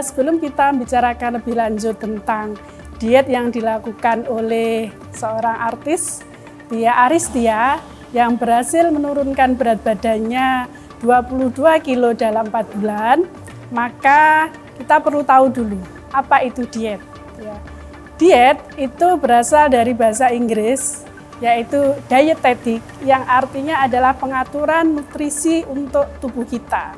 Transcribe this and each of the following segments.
sebelum kita bicarakan lebih lanjut tentang diet yang dilakukan oleh seorang artis, Tia Aristia, yang berhasil menurunkan berat badannya 22 kilo dalam 4 bulan, maka kita perlu tahu dulu apa itu diet. Ya. Diet itu berasal dari bahasa Inggris, yaitu dietetik, yang artinya adalah pengaturan nutrisi untuk tubuh kita.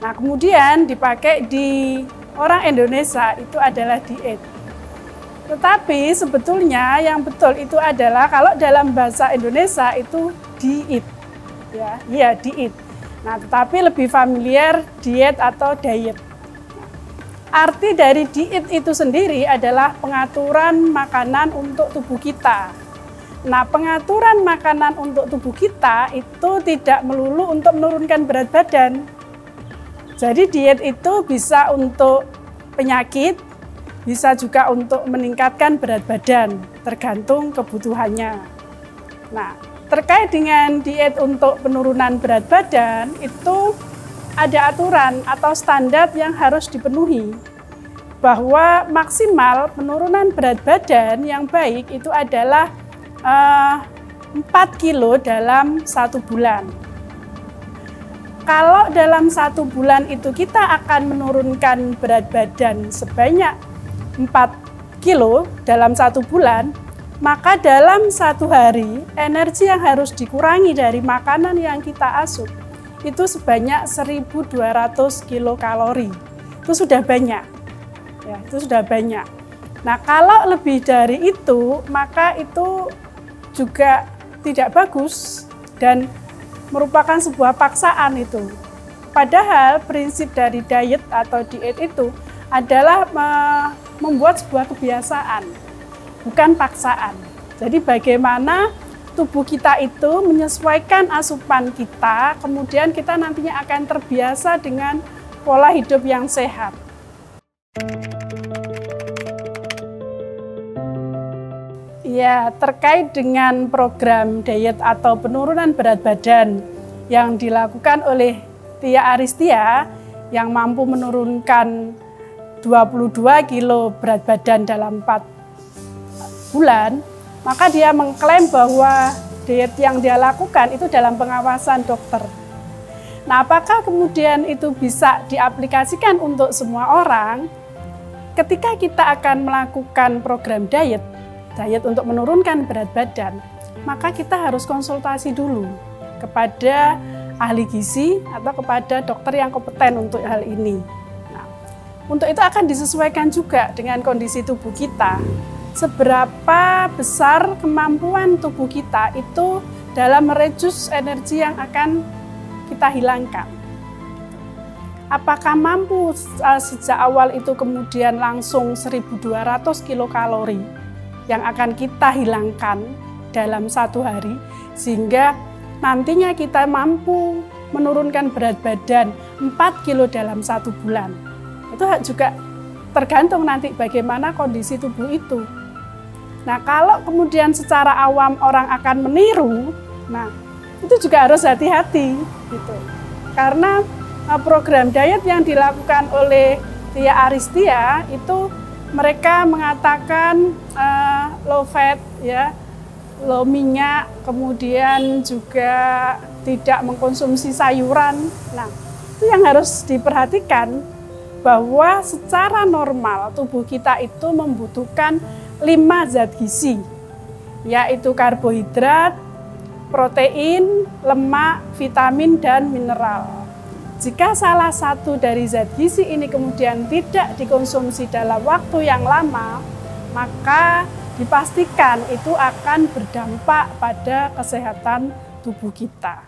Nah, kemudian dipakai di orang Indonesia itu adalah diet. Tetapi sebetulnya yang betul itu adalah kalau dalam bahasa Indonesia itu diet. Ya, iya diet. Nah, tetapi lebih familiar diet atau diet. Arti dari diet itu sendiri adalah pengaturan makanan untuk tubuh kita. Nah, pengaturan makanan untuk tubuh kita itu tidak melulu untuk menurunkan berat badan. Jadi diet itu bisa untuk penyakit, bisa juga untuk meningkatkan berat badan, tergantung kebutuhannya. Nah, terkait dengan diet untuk penurunan berat badan, itu ada aturan atau standar yang harus dipenuhi, bahwa maksimal penurunan berat badan yang baik itu adalah 4 kilo dalam 1 bulan. Kalau dalam 1 bulan itu kita akan menurunkan berat badan sebanyak 4 kilo dalam 1 bulan, maka dalam 1 hari energi yang harus dikurangi dari makanan yang kita asup itu sebanyak 1.200 kilokalori. Itu sudah banyak. Ya, itu sudah banyak. Nah, kalau lebih dari itu, maka itu juga tidak bagus dan merupakan sebuah paksaan itu. Padahal prinsip dari diet atau diet itu adalah membuat sebuah kebiasaan, bukan paksaan. Jadi bagaimana tubuh kita itu menyesuaikan asupan kita, kemudian kita nantinya akan terbiasa dengan pola hidup yang sehat. Ya, terkait dengan program diet atau penurunan berat badan yang dilakukan oleh Tia Aristia yang mampu menurunkan 22 kilo berat badan dalam 4 bulan, maka dia mengklaim bahwa diet yang dia lakukan itu dalam pengawasan dokter. Nah, apakah kemudian itu bisa diaplikasikan untuk semua orang? Ketika kita akan melakukan program diet untuk menurunkan berat badan, maka kita harus konsultasi dulu kepada ahli gizi atau kepada dokter yang kompeten untuk hal ini. Nah, untuk itu akan disesuaikan juga dengan kondisi tubuh kita. Seberapa besar kemampuan tubuh kita itu dalam mereduce energi yang akan kita hilangkan. Apakah mampu sejak awal itu kemudian langsung 1.200 kilokalori yang akan kita hilangkan dalam 1 hari, sehingga nantinya kita mampu menurunkan berat badan 4 kilo dalam 1 bulan. Itu juga tergantung nanti bagaimana kondisi tubuh itu. Nah, kalau kemudian secara awam orang akan meniru, nah itu juga harus hati-hati gitu. Karena program diet yang dilakukan oleh Tia Aristia itu mereka mengatakan low fat, ya, low minyak, kemudian juga tidak mengkonsumsi sayuran. Nah, itu yang harus diperhatikan, bahwa secara normal tubuh kita itu membutuhkan 5 zat gizi, yaitu karbohidrat, protein, lemak, vitamin, dan mineral. Jika salah satu dari zat gizi ini kemudian tidak dikonsumsi dalam waktu yang lama, maka dipastikan itu akan berdampak pada kesehatan tubuh kita.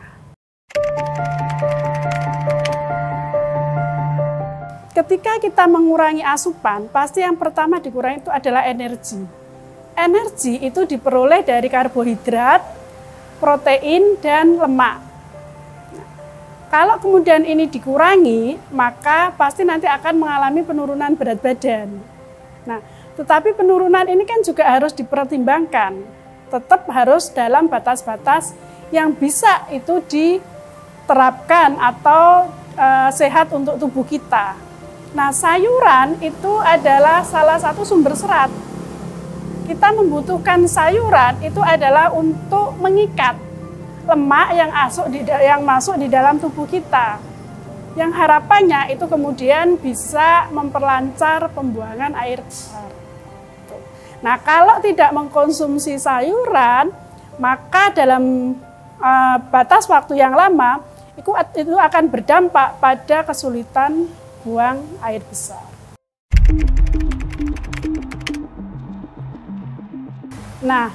Ketika kita mengurangi asupan, pasti yang pertama dikurangi itu adalah energi. Energi itu diperoleh dari karbohidrat, protein, dan lemak. Kalau kemudian ini dikurangi, maka pasti nanti akan mengalami penurunan berat badan. Nah, tetapi penurunan ini kan juga harus dipertimbangkan. Tetap harus dalam batas-batas yang bisa itu diterapkan atau sehat untuk tubuh kita. Nah, sayuran itu adalah salah satu sumber serat. Kita membutuhkan sayuran itu adalah untuk mengikat lemak yang masuk di dalam tubuh kita. Yang harapannya itu kemudian bisa memperlancar pembuangan air besar. Nah, kalau tidak mengkonsumsi sayuran, maka dalam batas waktu yang lama itu akan berdampak pada kesulitan buang air besar. Nah,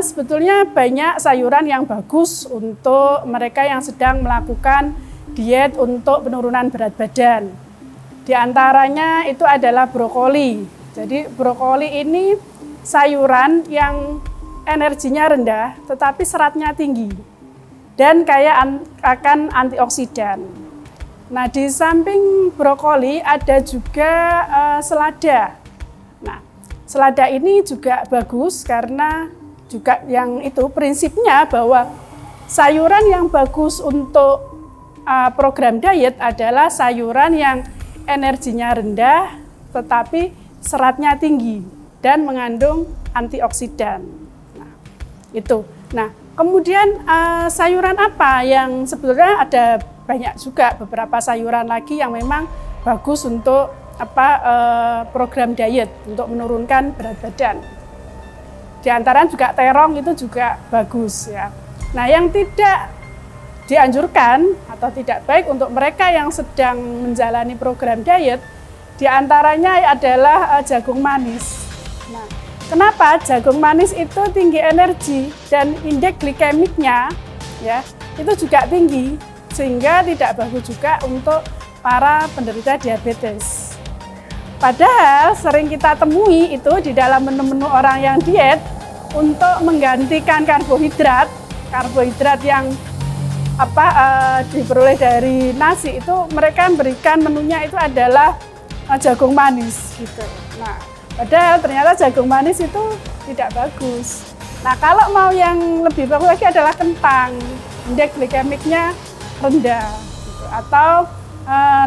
sebetulnya banyak sayuran yang bagus untuk mereka yang sedang melakukan diet untuk penurunan berat badan. Di antaranya itu adalah brokoli. Jadi brokoli ini sayuran yang energinya rendah tetapi seratnya tinggi dan kaya akan antioksidan. Nah, di samping brokoli ada juga selada. Nah, selada ini juga bagus karena juga yang itu prinsipnya bahwa sayuran yang bagus untuk program diet adalah sayuran yang energinya rendah tetapi seratnya tinggi dan mengandung antioksidan. Nah, itu. Nah, kemudian sayuran apa yang sebetulnya ada banyak juga beberapa sayuran lagi yang memang bagus untuk program diet untuk menurunkan berat badan. Di antara juga terong itu juga bagus ya. Nah, yang tidak dianjurkan atau tidak baik untuk mereka yang sedang menjalani program diet di antaranya adalah jagung manis. Nah, kenapa jagung manis itu tinggi energi dan indeks glikemiknya ya itu juga tinggi, sehingga tidak bagus juga untuk para penderita diabetes. Padahal sering kita temui itu di dalam menu-menu orang yang diet untuk menggantikan karbohidrat yang diperoleh dari nasi itu mereka memberikan menunya itu adalah jagung manis gitu. Nah, padahal ternyata jagung manis itu tidak bagus. Nah, kalau mau yang lebih bagus lagi adalah kentang, indeks glikemiknya rendah gitu. Atau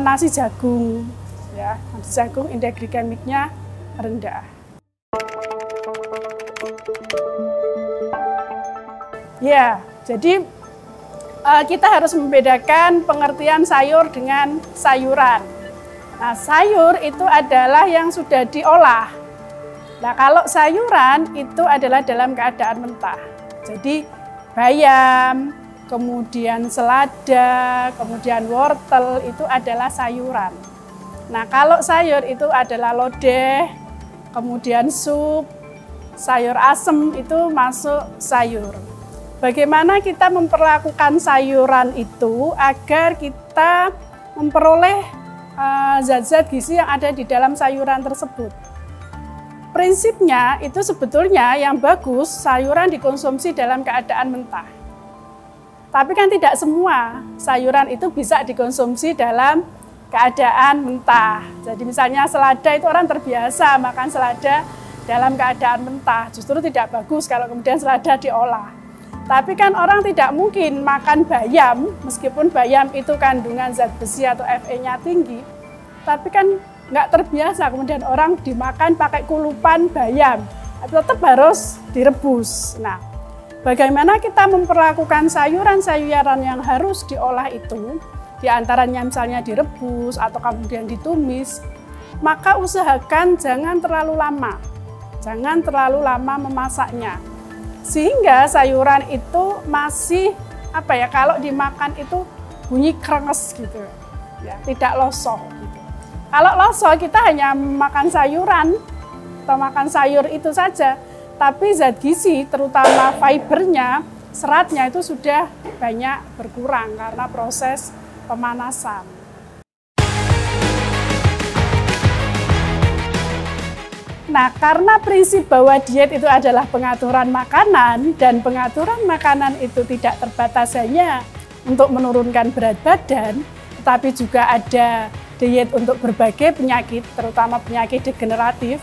nasi jagung ya, nasi jagung indeks glikemiknya rendah. Ya, jadi kita harus membedakan pengertian sayur dengan sayuran. Nah, sayur itu adalah yang sudah diolah. Nah, kalau sayuran itu adalah dalam keadaan mentah. Jadi bayam, kemudian selada, kemudian wortel itu adalah sayuran. Nah, kalau sayur itu adalah lodeh, kemudian sup, sayur asem itu masuk sayur. Bagaimana kita memperlakukan sayuran itu agar kita memperoleh zat-zat gizi yang ada di dalam sayuran tersebut. Prinsipnya itu sebetulnya yang bagus sayuran dikonsumsi dalam keadaan mentah. Tapi kan tidak semua sayuran itu bisa dikonsumsi dalam keadaan mentah. Jadi misalnya selada itu orang terbiasa makan selada dalam keadaan mentah. Justru tidak bagus kalau kemudian selada diolah. Tapi kan orang tidak mungkin makan bayam, meskipun bayam itu kandungan zat besi atau Fe-nya tinggi. Tapi kan nggak terbiasa kemudian orang dimakan pakai kulupan bayam. Tetap harus direbus. Nah, bagaimana kita memperlakukan sayuran-sayuran yang harus diolah itu, di antaranya misalnya direbus atau kemudian ditumis, maka usahakan jangan terlalu lama. Jangan terlalu lama memasaknya. Sehingga sayuran itu masih kalau dimakan itu bunyi krenges gitu. Ya, tidak losoh gitu. Kalau losoh kita hanya makan sayuran atau makan sayur itu saja, tapi zat gizi terutama fibernya, seratnya itu sudah banyak berkurang karena proses pemanasan. Nah, karena prinsip bahwa diet itu adalah pengaturan makanan dan pengaturan makanan itu tidak terbatas hanya untuk menurunkan berat badan, tetapi juga ada diet untuk berbagai penyakit, terutama penyakit degeneratif,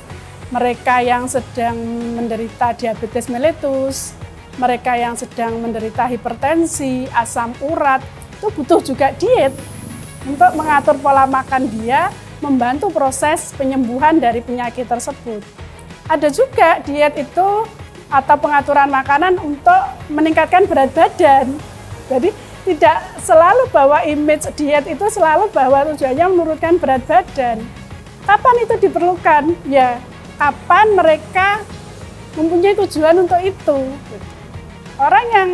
mereka yang sedang menderita diabetes mellitus, mereka yang sedang menderita hipertensi, asam urat, itu butuh juga diet untuk mengatur pola makan dia membantu proses penyembuhan dari penyakit tersebut. Ada juga diet itu atau pengaturan makanan untuk meningkatkan berat badan. Jadi tidak selalu bahwa image diet itu selalu bahwa tujuannya menurunkan berat badan. Kapan itu diperlukan? Ya, kapan mereka mempunyai tujuan untuk itu. Orang yang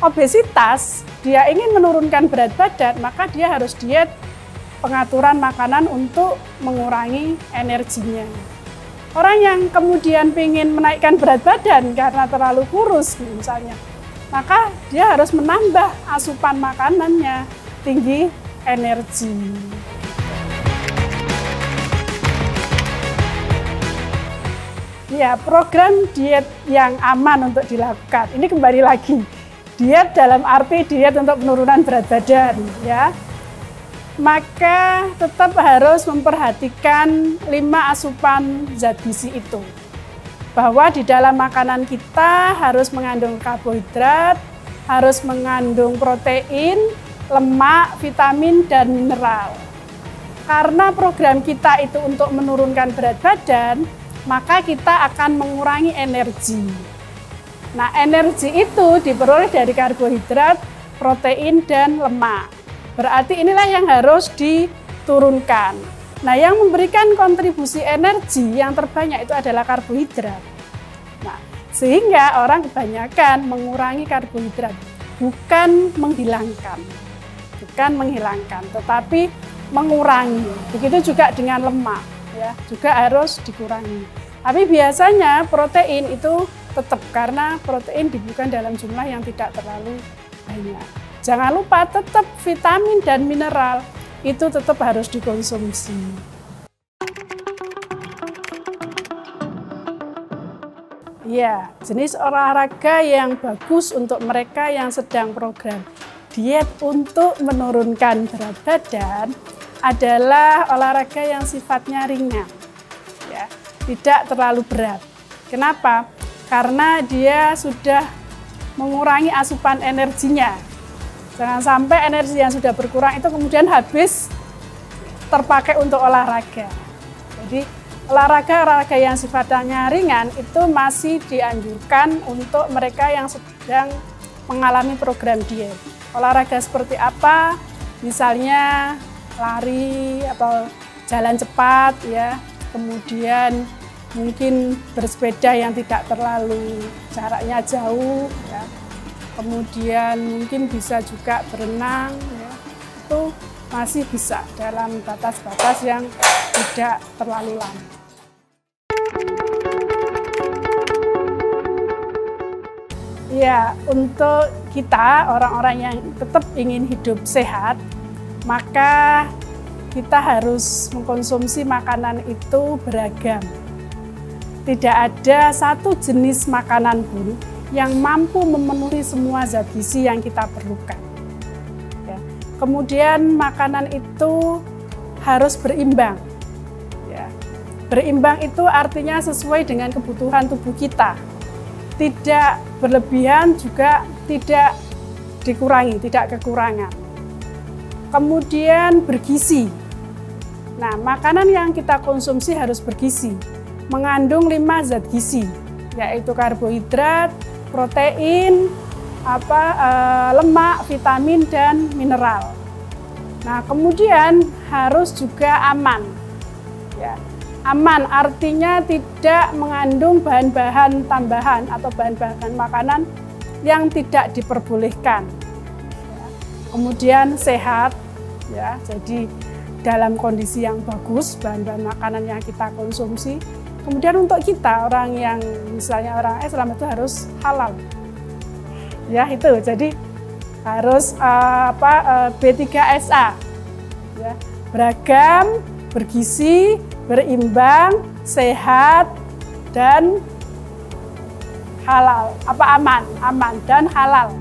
obesitas, dia ingin menurunkan berat badan, maka dia harus diet pengaturan makanan untuk mengurangi energinya. Orang yang kemudian ingin menaikkan berat badan karena terlalu kurus misalnya, maka dia harus menambah asupan makanannya, tinggi energi. Ya, program diet yang aman untuk dilakukan. Ini kembali lagi, diet dalam arti diet untuk penurunan berat badan, ya. Maka tetap harus memperhatikan 5 asupan zat gizi itu. Bahwa di dalam makanan kita harus mengandung karbohidrat, harus mengandung protein, lemak, vitamin, dan mineral. Karena program kita itu untuk menurunkan berat badan, maka kita akan mengurangi energi. Nah, energi itu diperoleh dari karbohidrat, protein, dan lemak. Berarti inilah yang harus diturunkan. Nah, yang memberikan kontribusi energi yang terbanyak itu adalah karbohidrat. Nah, sehingga orang kebanyakan mengurangi karbohidrat, bukan menghilangkan. Bukan menghilangkan, tetapi mengurangi. Begitu juga dengan lemak, ya, juga harus dikurangi. Tapi biasanya protein itu tetap, karena protein dibutuhkan dalam jumlah yang tidak terlalu banyak. Jangan lupa tetap vitamin dan mineral itu tetap harus dikonsumsi. Ya, jenis olahraga yang bagus untuk mereka yang sedang program diet untuk menurunkan berat badan adalah olahraga yang sifatnya ringan, ya, tidak terlalu berat. Kenapa? Karena dia sudah mengurangi asupan energinya. Jangan sampai energi yang sudah berkurang itu kemudian habis terpakai untuk olahraga. Jadi olahraga yang sifatnya ringan itu masih dianjurkan untuk mereka yang sedang mengalami program diet. Olahraga seperti apa? Misalnya lari atau jalan cepat, ya. Kemudian mungkin bersepeda yang tidak terlalu jaraknya jauh, ya. Kemudian mungkin bisa juga berenang, ya. Itu masih bisa dalam batas-batas yang tidak terlalu lama. Ya, untuk kita orang-orang yang tetap ingin hidup sehat, maka kita harus mengkonsumsi makanan itu beragam. Tidak ada satu jenis makanan pun yang mampu memenuhi semua zat gizi yang kita perlukan. Ya. Kemudian makanan itu harus berimbang. Ya. Berimbang itu artinya sesuai dengan kebutuhan tubuh kita. Tidak berlebihan, juga tidak dikurangi, tidak kekurangan. Kemudian bergizi. Nah, makanan yang kita konsumsi harus bergizi, mengandung 5 zat gizi, yaitu karbohidrat, protein, lemak, vitamin, dan mineral. Nah, kemudian harus juga aman. Ya, aman artinya tidak mengandung bahan-bahan tambahan atau bahan-bahan makanan yang tidak diperbolehkan. Ya. Kemudian sehat, ya, jadi dalam kondisi yang bagus bahan-bahan makanan yang kita konsumsi. Kemudian untuk kita orang yang misalnya orang Islam itu harus halal, ya itu. Jadi harus B3SA, ya, beragam, bergizi, berimbang, sehat, dan halal. Aman dan halal.